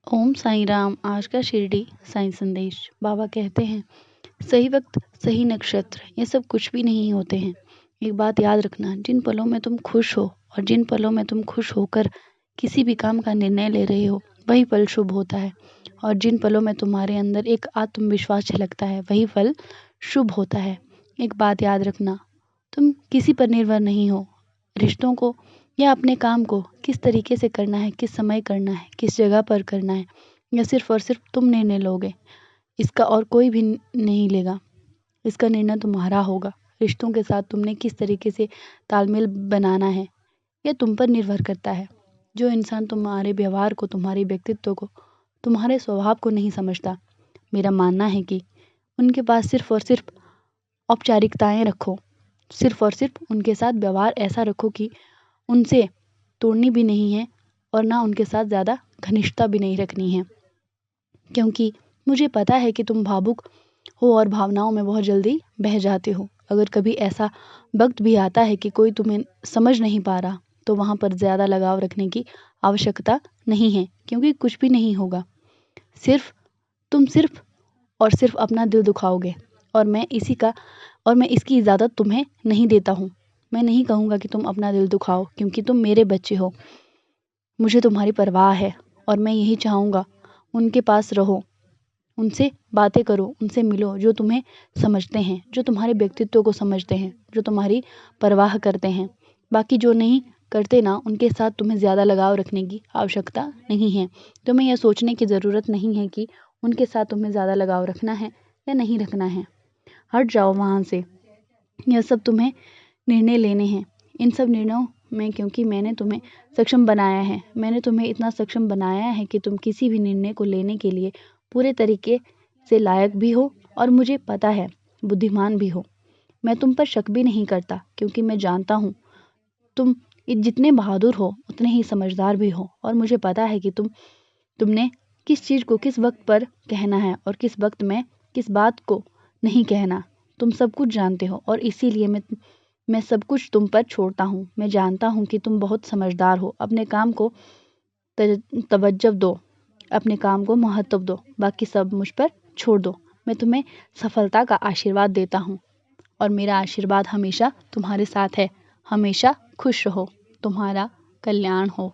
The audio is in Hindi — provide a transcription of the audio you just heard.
ओम साईं राम। आज का शिरडी साईं संदेश। बाबा कहते हैं, सही वक्त, सही नक्षत्र, ये सब कुछ भी नहीं होते हैं। एक बात याद रखना, जिन पलों में तुम खुश हो और जिन पलों में तुम खुश होकर किसी भी काम का निर्णय ले रहे हो, वही फल शुभ होता है। और जिन पलों में तुम्हारे अंदर एक आत्मविश्वास झलकता है, वही फल शुभ होता है। एक बात याद रखना, तुम किसी पर निर्भर नहीं हो। रिश्तों को या अपने काम को किस तरीके से करना है, किस समय करना है, किस जगह पर करना है, या सिर्फ और सिर्फ तुम निर्णय लोगे, इसका और कोई भी नहीं लेगा। इसका निर्णय तुम्हारा होगा। रिश्तों के साथ तुमने किस तरीके से तालमेल बनाना है, यह तुम पर निर्भर करता है। जो इंसान तुम्हारे व्यवहार को, तुम्हारे व्यक्तित्व को, तुम्हारे स्वभाव को नहीं समझता, मेरा मानना है कि उनके पास सिर्फ और सिर्फ औपचारिकताएं रखो। सिर्फ और सिर्फ उनके साथ व्यवहार ऐसा रखो कि उनसे तोड़नी भी नहीं है और ना उनके साथ ज़्यादा घनिष्ठता भी नहीं रखनी है। क्योंकि मुझे पता है कि तुम भावुक हो और भावनाओं में बहुत जल्दी बह जाते हो। अगर कभी ऐसा वक्त भी आता है कि कोई तुम्हें समझ नहीं पा रहा, तो वहाँ पर ज़्यादा लगाव रखने की आवश्यकता नहीं है, क्योंकि कुछ भी नहीं होगा। तुम सिर्फ और सिर्फ अपना दिल दुखाओगे। और मैं इसकी इजाज़त तुम्हें नहीं देता हूँ। मैं नहीं कहूँगा कि तुम अपना दिल दुखाओ, क्योंकि तुम मेरे बच्चे हो। मुझे तुम्हारी परवाह है और मैं यही चाहूँगा, उनके पास रहो, उनसे बातें करो, उनसे मिलो जो तुम्हें समझते हैं, जो तुम्हारे व्यक्तित्व को समझते हैं, जो तुम्हारी परवाह करते हैं। बाकी जो नहीं करते ना, उनके साथ तुम्हें ज़्यादा लगाव रखने की आवश्यकता नहीं है। तुम्हें यह सोचने की ज़रूरत नहीं है कि उनके साथ तुम्हें ज़्यादा लगाव रखना है या नहीं रखना है। हट जाओ वहाँ से। यह सब तुम्हें निर्णय लेने हैं। इन सब निर्णयों में, क्योंकि मैंने तुम्हें सक्षम बनाया है, मैंने तुम्हें इतना सक्षम बनाया है कि तुम किसी भी निर्णय को लेने के लिए पूरे तरीके से लायक भी हो और मुझे पता है बुद्धिमान भी हो। मैं तुम पर शक भी नहीं करता, क्योंकि मैं जानता हूँ तुम जितने बहादुर हो उतने ही समझदार भी हो। और मुझे पता है कि तुमने किस चीज़ को किस वक्त पर कहना है और किस वक्त में किस बात को नहीं कहना। तुम सब कुछ जानते हो और इसीलिए मैं सब कुछ तुम पर छोड़ता हूँ। मैं जानता हूँ कि तुम बहुत समझदार हो। अपने काम को तवज्जो दो, अपने काम को महत्व दो, बाकी सब मुझ पर छोड़ दो। मैं तुम्हें सफलता का आशीर्वाद देता हूँ और मेरा आशीर्वाद हमेशा तुम्हारे साथ है। हमेशा खुश रहो। तुम्हारा कल्याण हो।